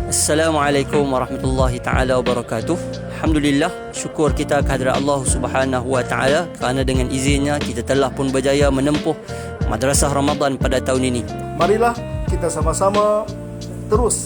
Assalamualaikum warahmatullahi taala wabarakatuh. Alhamdulillah, syukur kita kehadrat Allah Subhanahu wa taala kerana dengan izinnya kita telah pun berjaya menempuh Madrasah Ramadan pada tahun ini. Marilah kita sama-sama terus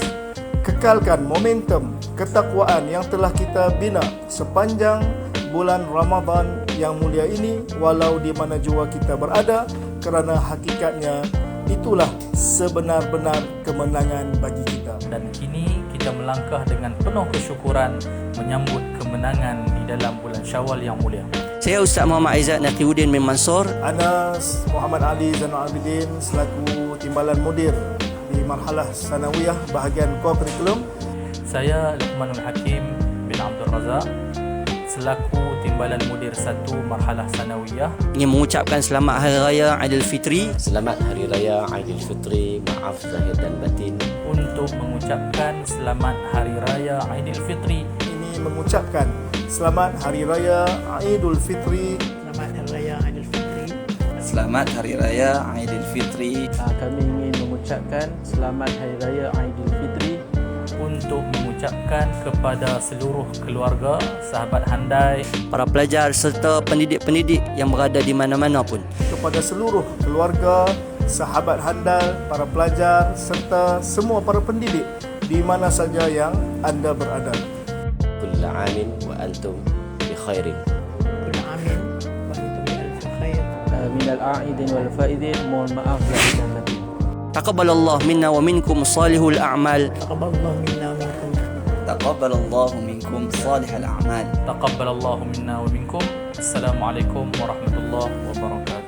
kekalkan momentum ketakwaan yang telah kita bina sepanjang bulan Ramadan yang mulia ini, walau di mana jua kita berada, kerana hakikatnya itulah sebenar-benar kemenangan bagi kita. Dan kini kita melangkah dengan penuh kesyukuran menyambut kemenangan di dalam bulan Syawal yang mulia. Saya Ustaz Muhammad Aizat Naqiuddin bin Mansur. Anas Muhammad Ali Zainul Abidin selaku Timbalan Mudir di Marhalah Sanawiyah bahagian Core Curriculum. Saya Luqmanul Hakim bin Abdul Razak selaku Timbalan Mudir 1 Marhalah Sanawiyah Ingin mengucapkan selamat Hari Raya Aidilfitri. Selamat Hari Raya Aidilfitri, maaf zahir dan batin. untuk mengucapkan selamat Hari Raya Aidilfitri. Ini mengucapkan selamat Hari Raya Aidilfitri. Selamat Hari Raya Aidilfitri. Selamat Hari Raya Aidilfitri. Kami ingin mengucapkan selamat Hari Raya Aidilfitri Untuk mengucapkan kepada seluruh keluarga, sahabat handai, Para pelajar serta pendidik-pendidik yang berada di mana-mana pun. Kepada seluruh keluarga, sahabat handal, para pelajar serta semua para pendidik di mana saja yang anda berada. Kulla amin wa antum bi khairin. Kulla amin wa antum bi alfi khair. minal a'idin wal faidin. Mohon maaf lahir dan batin. Taqabbalallahu minna wa minkum salihul a'mal. Taqabbalallahu minna wa minkum. Taqabbalallahu minkum salihal a'mal. taqabbalallahu minna wa minkum. Assalamualaikum warahmatullahi wabarakatuh.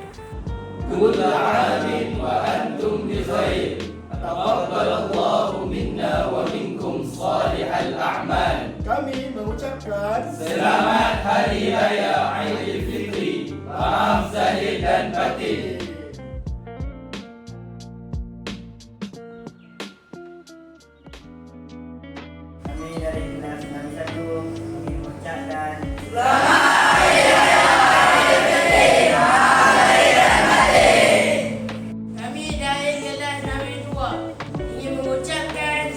Kami mengucapkan Selamat Hari Raya Aidilfitri. Maaf zahir dan batin. Kami dari kelas 61 ingin mengucapkan Kami dari kelas 62 ingin mengucapkan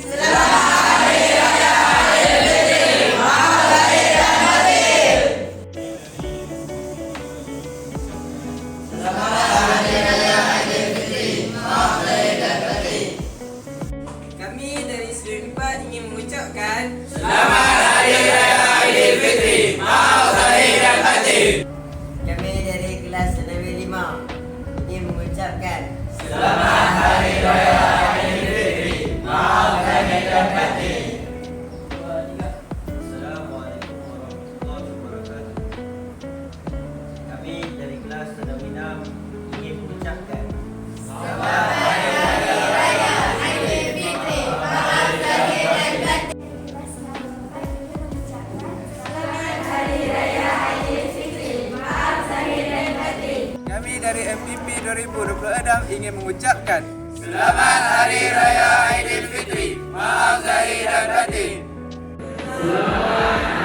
Kami dari 94 ingin mengucapkan Selamat Hari Raya Aidilfitri. Maaf zahir dan batin. Kami dari kelas 95 ingin mengucapkan Selamat Hari Raya Aidilfitri. Maaf zahir dan batin. Assalamualaikum warahmatullahi wabarakatuh. Kami dari kelas 66 ingin mengucapkan Kami dari MPP 2026 ingin mengucapkan Selamat Hari Raya Aidilfitri. Maaf zahir dan batin. Selamat